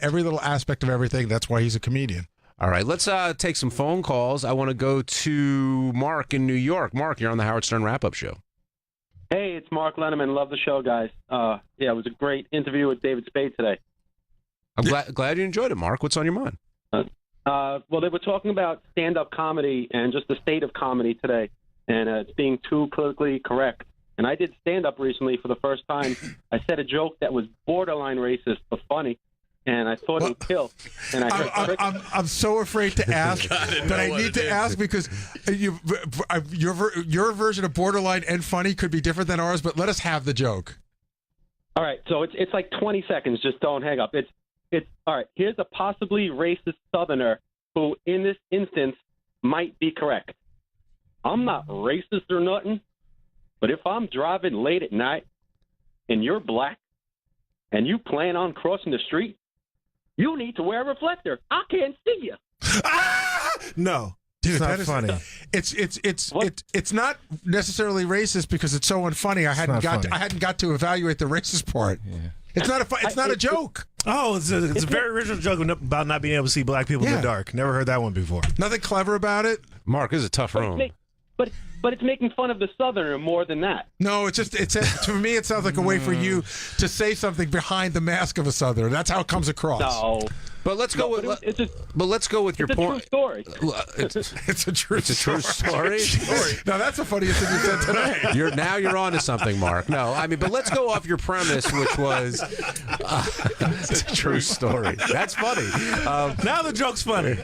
every little aspect of everything. That's why he's a comedian. All right, let's take some phone calls. I want to go to Mark in New York. Mark, you're on the Howard Stern Wrap-Up Show. Hey, it's Mark Lehneman. Love the show, guys. Yeah, it was a great interview with David Spade today. I'm glad you enjoyed it, Mark. What's on your mind? Well, they were talking about stand-up comedy and just the state of comedy today, and it's being too politically correct. And I did stand-up recently for the first time. I said a joke that was borderline racist but funny, and I thought it would kill. And I'm so afraid to ask, but I need to ask because your version of borderline and funny could be different than ours. But let us have the joke. All right, so it's like 20 seconds. Just don't hang up. It's all right. Here's a possibly racist Southerner who, in this instance, might be correct. I'm not racist or nothing, but if I'm driving late at night and you're black and you plan on crossing the street, you need to wear a reflector. I can't see you. No. Dude, It's not funny. It's not necessarily racist because it's so unfunny. I hadn't got to evaluate the racist part. Yeah. It's not a joke. Oh, it's a very original joke about not being able to see black people in the dark. Never heard that one before. Nothing clever about it. Mark, this is a tough room. But it's making fun of the Southerner more than that. No, to me it sounds like a way for you to say something behind the mask of a Southerner. That's how it comes across. No. But let's go with your point. True story. It's a true story. No, that's the funniest thing you said today. You're on to something, Mark. No, I mean, but let's go off your premise, which was it's a true story. That's funny. Now the joke's funny.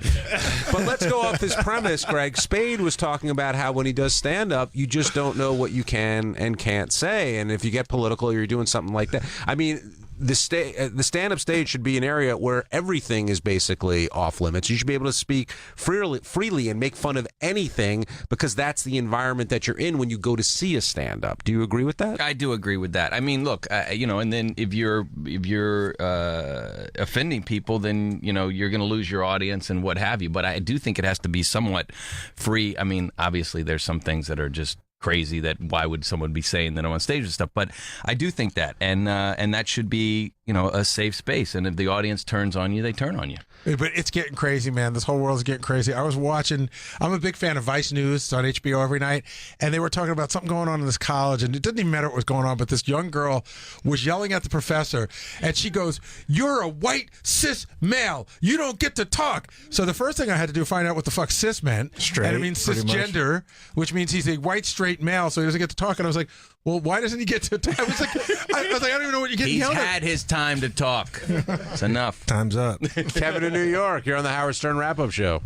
But let's go off this premise, Greg. Spade was talking about how when he does stand-up, you just don't know what you can and can't say, and if you get political or you're doing something like that. I mean, the stand-up stage should be an area where everything is basically off limits. You should be able to speak freely and make fun of anything because that's the environment that you're in when you go to see a stand-up. Do you agree with that? I do agree with that. I mean, look, and then if you're offending people, then you're going to lose your audience and what have you. But I do think it has to be somewhat free. I mean, obviously, there's some things that are just crazy that why would someone be saying that on stage and stuff, but I do think that and that should be a safe space, and if the audience turns on you, they turn on you. But it's getting crazy, man. This whole world's getting crazy. I'm a big fan of Vice News. It's on HBO every night, and they were talking about something going on in this college, and it didn't even matter what was going on, but this young girl was yelling at the professor, and she goes, "You're a white cis male. You don't get to talk." So the first thing I had to do was find out what the fuck cis meant. Straight, and it means cisgender, which means he's a white straight male, so he doesn't get to talk. And I was like, well, why doesn't he get to talk? I was like, I don't even know what you're getting yelled at. He's had his time to talk. It's enough. Time's up. Kevin in New York, you're on the Howard Stern Wrap-Up Show.